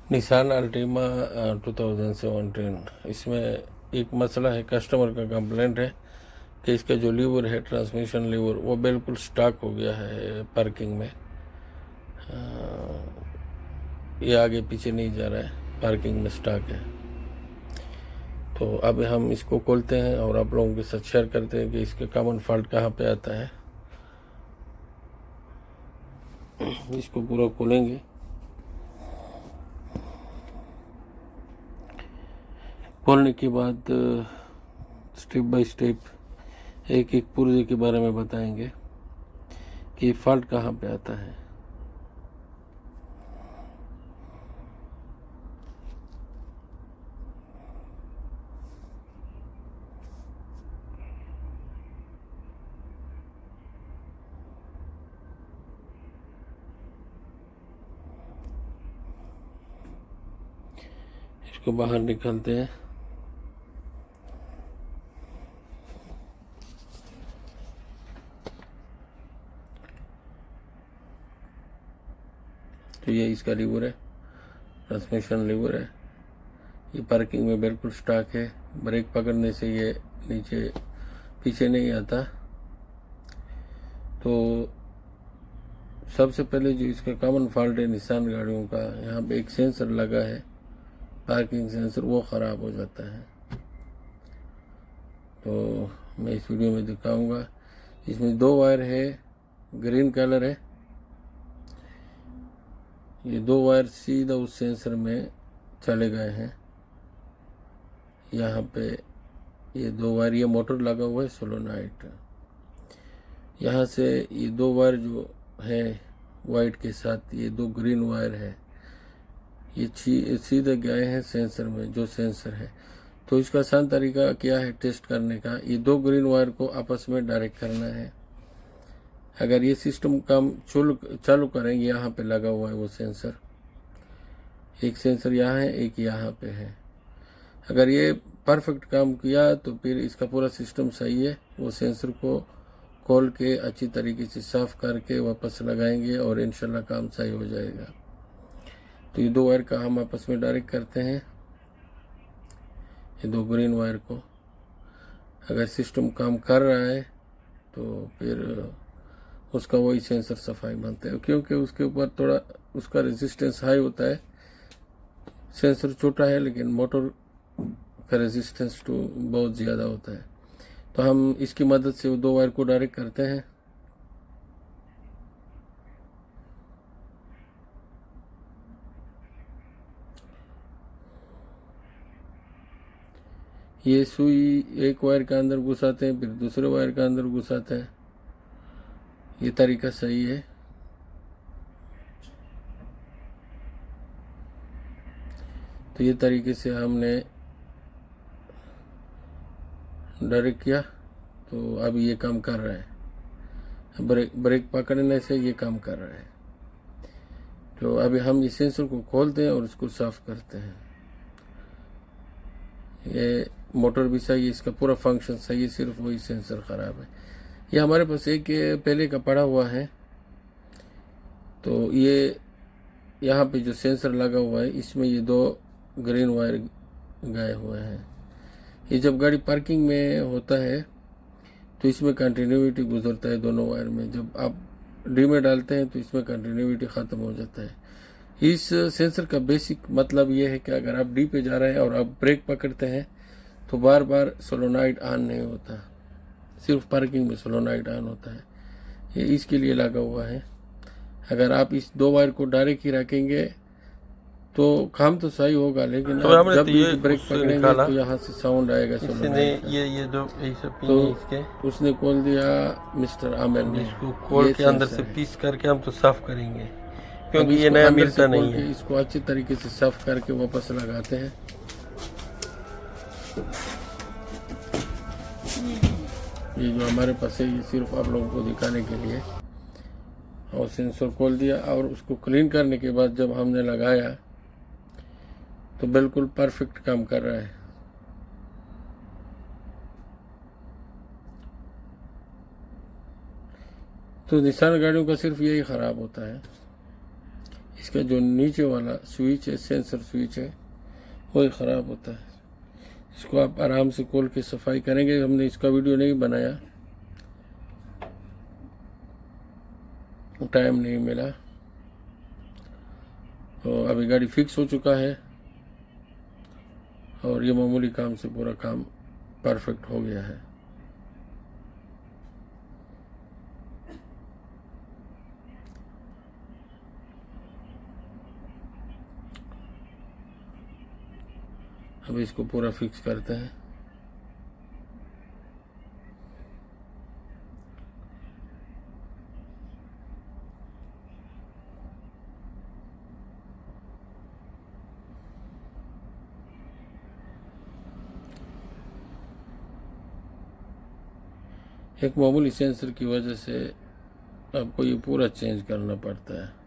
Nissan Ultima 2017, इसमें एक मसला है, कस्टमर का कंप्लेंट है कि इसका जो लीवर है, ट्रांसमिशन लीवर, वो बिल्कुल स्टक हो गया है पार्किंग में। ये आगे पीछे नहीं जा रहा है, पार्किंग में स्टक है। तो अब हम इसको खोलते हैं और आप लोगों के साथ शेयर करते हैं कि इसका कॉमन फॉल्ट कहाँ पे आता है। इसको पूरा खोलेंगे। खोलने के बाद स्टेप बाय स्टेप एक एक पुर्जे के बारे में बताएंगे कि फॉल्ट कहाँ पे आता है। इसको बाहर निकालते हैं। तो ये इसका लीवर है, ट्रांसमिशन लीवर है। ये पार्किंग में बिल्कुल स्टक है, ब्रेक पकड़ने से ये नीचे पीछे नहीं आता। तो सबसे पहले जो इसका कॉमन फॉल्ट है निसान गाड़ियों का, यहाँ पे एक सेंसर लगा है, पार्किंग सेंसर, वो ख़राब हो जाता है। तो मैं इस वीडियो में दिखाऊंगा। इसमें 2 वायर है, ग्रीन कलर है। ये 2 वायर सीधा उस सेंसर में चले गए हैं। यहाँ पे ये 2 वायर, ये मोटर लगा हुआ है सोलोनाइट। यहाँ से ये 2 वायर जो है वाइट के साथ, ये 2 ग्रीन वायर है, ये सीधे गए हैं सेंसर में, जो सेंसर है। तो इसका आसान तरीका क्या है टेस्ट करने का, ये 2 ग्रीन वायर को आपस में डायरेक्ट करना है। अगर ये सिस्टम काम चालू करेंगे, यहाँ पे लगा हुआ है वो सेंसर, एक सेंसर यहाँ है, एक यहाँ पे है। अगर ये परफेक्ट काम किया तो फिर इसका पूरा सिस्टम सही है। वो सेंसर को खोल के अच्छी तरीके से साफ करके वापस लगाएंगे और इंशाल्लाह काम सही हो जाएगा। तो ये 2 वायर का हम आपस में डायरेक्ट करते हैं, ये 2 ग्रीन वायर को। अगर सिस्टम काम कर रहा है तो फिर उसका वही सेंसर सफाई बनता है, क्योंकि उसके ऊपर थोड़ा उसका रेजिस्टेंस हाई होता है। सेंसर छोटा है लेकिन मोटर का रेजिस्टेंस तो बहुत ज़्यादा होता है। तो हम इसकी मदद से वो 2 वायर को डायरेक्ट करते हैं। ये सुई एक वायर के अंदर घुसाते हैं, फिर दूसरे वायर के अंदर घुसाते हैं। ये तरीका सही है। तो ये तरीके से हमने डायरेक्ट किया, तो अब ये काम कर रहा है। ब्रेक पकड़ने से ये काम कर रहा है। तो अभी हम इस सेंसर को खोलते हैं और इसको साफ करते हैं। ये मोटर भी सही है, इसका पूरा फंक्शन सही है, सिर्फ वही सेंसर ख़राब है। ये हमारे पास एक पहले का पड़ा हुआ है। तो ये यहाँ पे जो सेंसर लगा हुआ है, इसमें ये 2 ग्रीन वायर गए हुए हैं। ये जब गाड़ी पार्किंग में होता है तो इसमें कंटिन्यूटी गुजरता है दोनों वायर में। जब आप डी में डालते हैं तो इसमें कंटिन्यूटी ख़त्म हो जाता है। इस सेंसर का बेसिक मतलब ये है कि अगर आप डी पे जा रहे हैं और आप ब्रेक पकड़ते हैं तो बार बार सोलोनाइट ऑन नहीं होता, सिर्फ पार्किंग में सोलोनाइट ऑन होता है। ये इसके लिए लगा हुआ है। अगर आप इस 2 वायर को डायरेक्ट ही रखेंगे तो काम तो सही होगा, लेकिन तो आप हमने जब तो भी ये ब्रेक उससे पकड़ेंगे निकाला, तो यहाँ से साउंड आएगा इसने सोलोनाइट का। ये 2 ऐसे तो पिन है इसके। उसने खोल दिया मिस्टर आमिर अब ने। इसको खोल ये के अंदर सेंसर से है। पीस करके हम तो साफ करेंगे, अब क्योंकि ये इसको नया अंदर से मिलता खोल नहीं के है। इसको अच्छी तरीके से साफ करके वापस लगाते हैं। ये जो हमारे पास है, ये सिर्फ आप लोगों को दिखाने के लिए। और सेंसर खोल दिया और उसको क्लीन करने के बाद जब हमने लगाया तो बिल्कुल परफेक्ट काम कर रहा है। तो निसान गाड़ियों का सिर्फ यही ख़राब होता है, इसका जो नीचे वाला स्विच है, सेंसर स्विच है, वही ख़राब होता है। इसको आप आराम से खोल के सफाई करेंगे। हमने इसका वीडियो नहीं बनाया, टाइम नहीं मिला। तो अभी गाड़ी फिक्स हो चुका है और ये मामूली काम से पूरा काम परफेक्ट हो गया है। अब इसको पूरा फिक्स करते हैं। एक मामूली सेंसर की वजह से आपको ये पूरा चेंज करना पड़ता है।